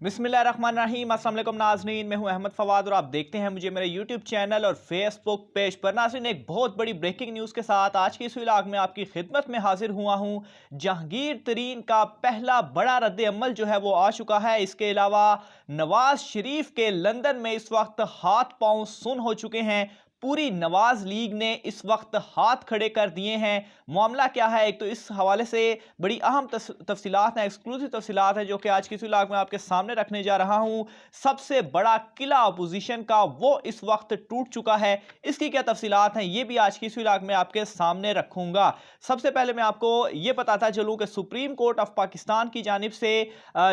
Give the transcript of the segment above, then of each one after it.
बिस्मिल्लाहिर्रहमानिर्रहीम। अस्सलाम वालेकुम नाज़रीन, मैं हूं अहमद फवाद और आप देखते हैं मुझे मेरे यूट्यूब चैनल और फेसबुक पेज पर। नाज़रीन, एक बहुत बड़ी ब्रेकिंग न्यूज़ के साथ आज की इस व्लॉग में आपकी खिदमत में हाजिर हुआ हूं। जहांगीर तरीन का पहला बड़ा रद्द अमल जो है वो आ चुका है। इसके अलावा नवाज शरीफ के लंदन में इस वक्त हाथ पांव सुन हो चुके हैं। पूरी नवाज लीग ने इस वक्त हाथ खड़े कर दिए हैं। मामला क्या है, एक तो इस हवाले से बड़ी अहम तफसीलात हैं, एक्सक्लूसिव तफसीलात हैं जो कि आज की इस व्लॉग में आपके सामने रखने जा रहा हूं। सबसे बड़ा किला अपोजिशन का वो इस वक्त टूट चुका है। इसकी क्या तफसीलात हैं ये भी आज की इस व्लॉग में आपके सामने रखूंगा। सबसे पहले मैं आपको ये बताता चलूं कि सुप्रीम कोर्ट ऑफ पाकिस्तान की जानिब से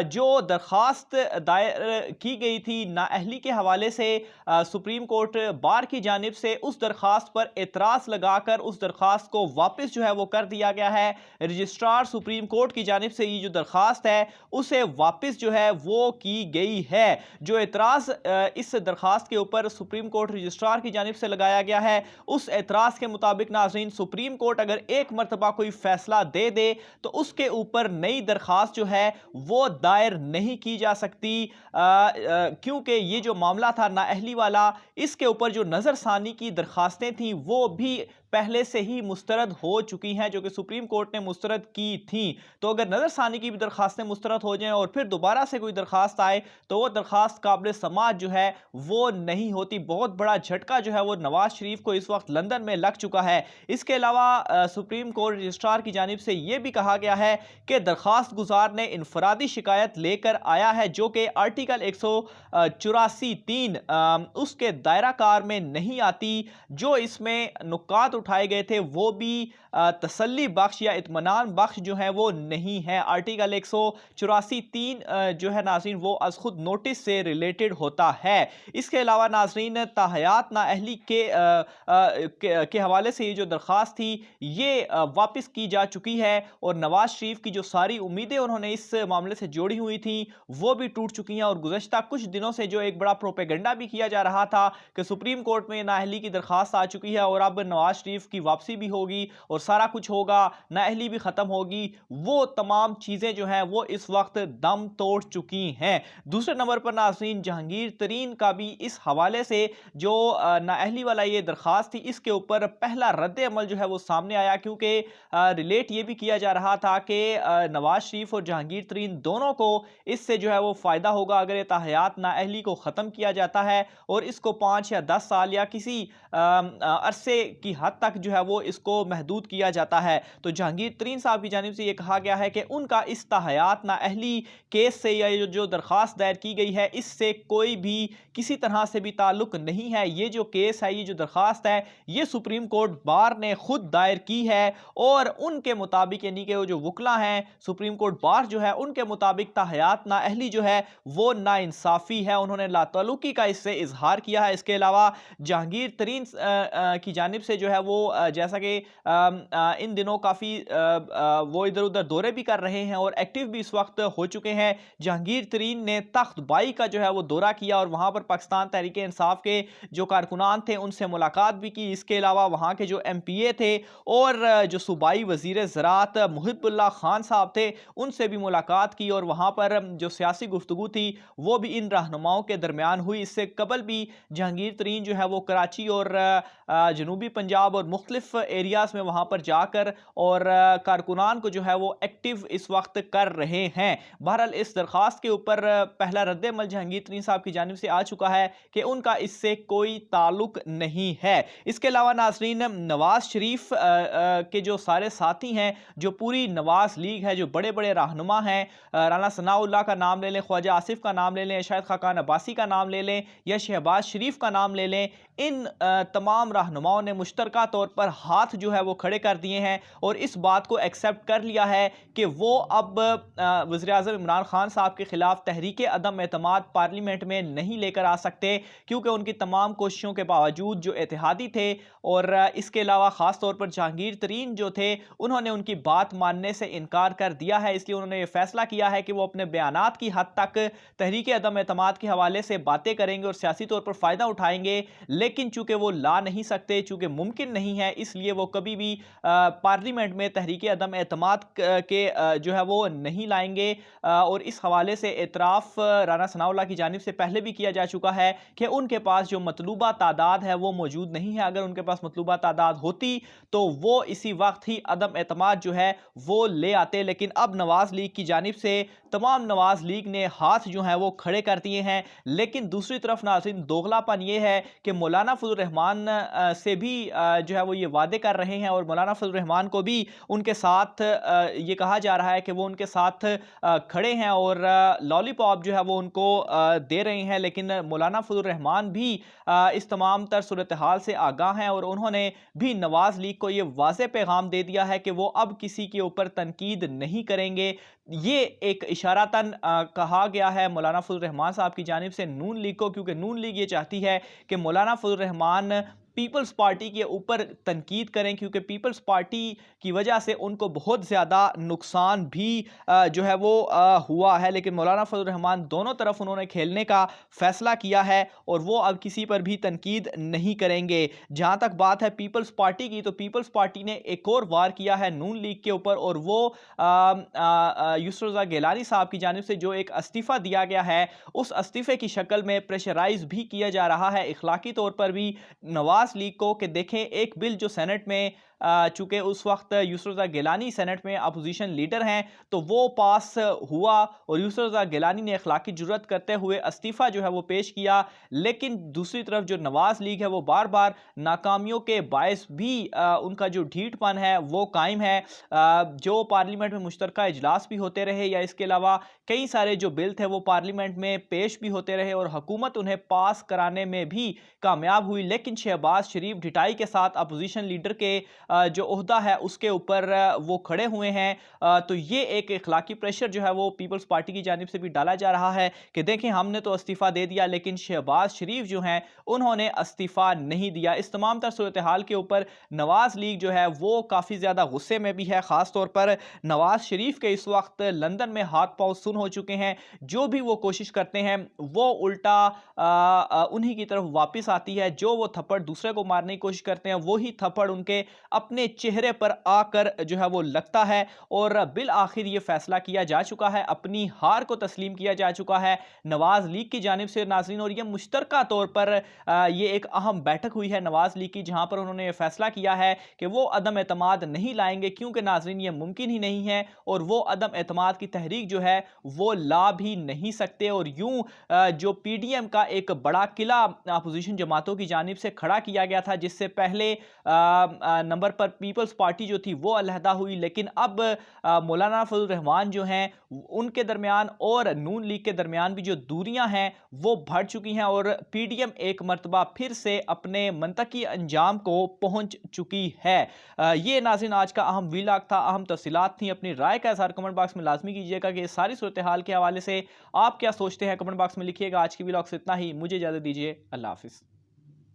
जो दरखास्त दायर की गई थी नाअहली के हवाले से, सुप्रीम कोर्ट बार की जानिब से उस दरखास्त पर एतराज लगाकर उस दरखास्त को वापस जो है वो कर दिया गया है। रजिस्ट्रार सुप्रीम कोर्ट की जानिब से ये जो दरखास्त है उसे वापस जो है वो की गई है। जो एतराज इस दरखास्त के ऊपर सुप्रीम कोर्ट रजिस्ट्रार की जानिब से लगाया गया है, उस एतराज के मुताबिक नाज़रीन, सुप्रीम कोर्ट अगर एक मरतबा कोई फैसला दे दे तो उसके ऊपर नई दरखास्त जो है वो दायर नहीं की जा सकती, क्योंकि ये जो मामला था नाअहली वाला, इसके ऊपर जो नज़रसानी की दरखास्तें थी वो भी पहले से ही मुस्तरद हो चुकी हैं, जो कि सुप्रीम कोर्ट ने मुस्तरद की थी। तो अगर नज़रसानी की भी दरखास्तें मुस्तरद हो जाएं और फिर दोबारा से कोई दरखास्त आए तो वो दरखास्त काबिल समाअत जो है वो नहीं होती। बहुत बड़ा झटका जो है वो नवाज शरीफ को इस वक्त लंदन में लग चुका है। इसके अलावा सुप्रीम कोर्ट रजिस्ट्रार की जानिब से यह भी कहा गया है कि दरखास्त गुजार ने इनफरादी शिकायत लेकर आया है जो कि आर्टिकल 184(3) उसके दायरा कार में नहीं आती। जो इसमें नुकात उठाए गए थे वो भी तसल्ली बख्श या इत्मीनान बख्श जो है वो नहीं है। आर्टिकल 184(3) जो है नाज़रीन वो अज खुद नोटिस से रिलेटेड होता है। इसके अलावा नाज़रीन, ताहयात नाअहली के हवाले से ये जो दरख्वास्त थी ये वापस की जा चुकी है और नवाज शरीफ की जो सारी उम्मीदें उन्होंने इस मामले से जोड़ी हुई थी वो भी टूट चुकी हैं। और गुज़श्ता कुछ दिनों से जो एक बड़ा प्रोपेगेंडा भी किया जा रहा था कि सुप्रीम कोर्ट में नाअहली की दरखास्त आ चुकी है और अब नवाज शरीफ की वापसी भी होगी और सारा कुछ होगा, नाअहली भी खत्म होगी, वो तमाम चीजें जो हैं वो इस वक्त दम तोड़ चुकी हैं। दूसरे नंबर पर नाज़रीन, जहांगीर तरीन का भी इस हवाले से जो नाअहली वाला ये दरखास्त थी इसके ऊपर पहला रद्द अमल जो है वो सामने आया, क्योंकि रिलेट ये भी किया जा रहा था कि नवाज शरीफ और जहांगीर तरीन दोनों को इससे जो है वो फायदा होगा अगर ये ताहयात नाअहली को ख़त्म किया जाता है और इसको 5 या 10 साल या किसी अरसे की हद तक जो है वो इसको महदूद किया जाता है। तो जहांगीर तरीन साहब की जानिब से ये कहा गया है कि उनका इस ताहयात नाअहली केस से या जो दरख्वास्त दायर की गई है इससे कोई भी किसी तरह से भी ताल्लुक नहीं है। ये जो केस है, ये जो दरख्वास्त है, ये सुप्रीम कोर्ट बार ने खुद दायर की है और उनके मुताबिक, यानी कि वो जो वकला हैं सुप्रीम कोर्ट बार जो है उनके मुताबिक ताहयात नाअहली जो है वो नाइंसाफ़ी है। उन्होंने लाताल्लुकी का इससे इजहार किया है। इसके अलावा जहांगीर तरीन की जानिब से जो है वो जैसा कि इन दिनों काफ़ी वो इधर उधर दौरे भी कर रहे हैं और एक्टिव भी इस वक्त हो चुके हैं। जहांगीर तरीन ने तख्त बाई का जो है वो दौरा किया और वहाँ पर पाकिस्तान तहरीक इंसाफ के जो कारकुनान थे उनसे मुलाकात भी की। इसके अलावा वहाँ के जो MPA थे और जो सूबाई वज़ीर ज़राअत मुहिब्बुल्लाह खान साहब थे उनसे भी मुलाकात की और वहाँ पर जो सियासी गुफ्तगू थी वो भी इन रहनुमाओं के दरमियान हुई। इससे कबल भी जहांगीर तरीन जो है वो कराची और जनूबी पंजाब और मुख्तलिफ एरियाज़ में वहाँ पर जाकर और कारकुनान को जो है वो एक्टिव इस वक्त कर रहे हैं। बहरहाल इस दरख्वास्त के ऊपर पहला रद्द अमल जहांगीर तरीन साहब की जानिब से आ चुका है कि उनका इससे कोई ताल्लुक नहीं है। इसके अलावा नाज़रीन, नवाज शरीफ के जो सारे साथी हैं, जो पूरी नवाज लीग है, जो बड़े बड़े रहनुमा हैं, राना सनाउल्लाह का नाम ले लें, ख्वाजा आसिफ का नाम ले लें, शायद खाकान अब्बासी का नाम ले लें या शहबाज शरीफ का नाम ले लें, इन तमाम रहनुमाओं ने मुश्तरका तौर पर हाथ जो है वो खड़े कर दिए हैं और इस बात को एक्सेप्ट कर लिया है कि वो अब वज़ीर-ए-आज़म इमरान खान साहब के खिलाफ तहरीक अदम एतमाद पार्लियामेंट में नहीं लेकर आ सकते, क्योंकि उनकी तमाम कोशिशों के बावजूद जो इत्तेहादी थे और इसके अलावा ख़ास तौर पर जहांगीर तरीन जो थे उन्होंने उनकी बात मानने से इनकार कर दिया है। इसलिए उन्होंने ये फैसला किया है कि वो अपने बयानात की हद तक तहरीक अदम एतमाद के हवाले से बातें करेंगे और सियासी तौर पर फ़ायदा उठाएंगे, लेकिन चूंकि वो ला नहीं सकते, चूंकि मुमकिन नहीं है, इसलिए वो कभी भी पार्लियामेंट में तहरीक अदम एतमाद के जो है वो नहीं लाएंगे। और इस हवाले से एतराफ़ राना सनाउल्लाह की जानिब से पहले भी किया जा चुका है कि उनके पास जो मतलूबा तादाद है वो मौजूद नहीं है। अगर उनके पास मतलूबा तादाद होती तो वो इसी वक्त ही अदम एतमाद जो है वो ले आते, लेकिन अब नवाज लीग की जानिब से तमाम नवाज लीग ने हाथ जो है वो खड़े कर दिए हैं। लेकिन दूसरी तरफ नाज़रीन दोगलापन ये है कि मौलाना फजल रहमान से भी जो है वो ये वादे कर रहे हैं और मौलाना फजल रहमान को भी उनके साथ ये कहा जा रहा है कि वो उनके साथ खड़े हैं और लॉलीपॉप जो है वो उनको दे रहे हैं। लेकिन मौलाना फजल रहमान भी इस तमाम तर सूरत हाल से आगाह हैं और उन्होंने भी नवाज लीग को ये वाज़ेह पैगाम दे दिया है कि वो अब किसी के ऊपर तनकीद नहीं करेंगे। ये एक इशारातन कहा गया है मौलाना फजल रहमान साहब की जानिब से नून लीग को, क्योंकि नून लीग ये चाहती है कि मौलाना फजल रहमान पीपल्स पार्टी के ऊपर तनकीद करें, क्योंकि पीपल्स पार्टी की वजह से उनको बहुत ज़्यादा नुकसान भी जो है वो हुआ है। लेकिन मौलाना फजल रहमान दोनों तरफ उन्होंने खेलने का फ़ैसला किया है और वो अब किसी पर भी तनकीद नहीं करेंगे। जहाँ तक बात है पीपल्स पार्टी की, तो पीपल्स पार्टी ने एक और वार किया है नून लीग के ऊपर और वो यूसुफ रज़ा गिलानी साहब की जानिब से जो एक इस्तीफ़ा दिया गया है उस इस्तीफ़े की शक्ल में प्रेशराइज भी किया जा रहा है इखलाकी तौर पर भी नवाज लीग को कि देखें एक बिल जो सेनेट में चूंकि उस वक्त यूसुफ रज़ा गिलानी सेनेट में अपोजिशन लीडर हैं तो वो पास हुआ और यूसुफ रज़ा गिलानी ने अखलाकी जुर्रत करते हुए इस्तीफ़ा जो है वो पेश किया। लेकिन दूसरी तरफ जो नवाज लीग है वो बार बार नाकामियों के बायस भी उनका जो ढीठपन है वो कायम है। जो पार्लियामेंट में मुश्तरका इजलास भी होते रहे या इसके अलावा कई सारे जो बिल थे वो पार्लियामेंट में पेश भी होते रहे और हुकूमत उन्हें पास कराने में भी कामयाब हुई, लेकिन शहबाज शरीफ ढिठाई के साथ अपोजिशन लीडर के जो ओहदा है उसके ऊपर वो खड़े हुए हैं। तो ये एक इखलाकी प्रेशर जो है वो पीपल्स पार्टी की जानिब से भी डाला जा रहा है कि देखें हमने तो इस्तीफ़ा दे दिया लेकिन शहबाज शरीफ जो हैं उन्होंने इस्तीफ़ा नहीं दिया। इस तमाम तर सूरत हाल के ऊपर नवाज लीग जो है वो काफ़ी ज़्यादा गुस्से में भी है। ख़ास तौर पर नवाज शरीफ के इस वक्त लंदन में हाथ पाँव सुन हो चुके हैं। जो भी वो कोशिश करते हैं वो उल्टा उन्हीं की तरफ वापस आती है। जो वो थप्पड़ दूसरे को मारने की कोशिश करते हैं वही थप्पड़ उनके अपने चेहरे पर आकर जो है वो लगता है। और बिल आखिर ये फैसला किया जा चुका है, अपनी हार को तस्लीम किया जा चुका है नवाज लीग की जानिब से नाज़रीन। और ये मुश्तरका तौर पर ये एक अहम बैठक हुई है नवाज लीग की जहां पर उन्होंने ये फैसला किया है कि वो अदम एतमाद नहीं लाएंगे, क्योंकि नाज़रीन ये मुमकिन ही नहीं है और वो अदम एतमाद की तहरीक जो है वो ला भी नहीं सकते। और यूं जो पीडीएम का एक बड़ा किला अपोजिशन जमातों की जानिब से खड़ा किया गया था जिससे पहले नंबर पर पीपल्स पार्टी जो थी वो अलहदा हुई, लेकिन अब मौलाना फजल रहमान जो हैं उनके दरमियान और नून लीग के दरमियान भी जो दूरियां हैं वो बढ़ चुकी हैं और पीडीएम एक मरतबा फिर से अपने मंतकी अंजाम को पहुंच चुकी है। ये नाज़रीन आज का अहम व्लॉग था, अहम तफसीलात थी। अपनी राय का इज़हार कमेंट बॉक्स में लाजमी कीजिएगा कि सारी सूरत हाल के हवाले से आप क्या सोचते हैं, कमेंट बॉक्स में लिखिएगा। आज की व्लॉग से इतना ही, मुझे इजाज़त दीजिए, अल्लाह हाफिज़।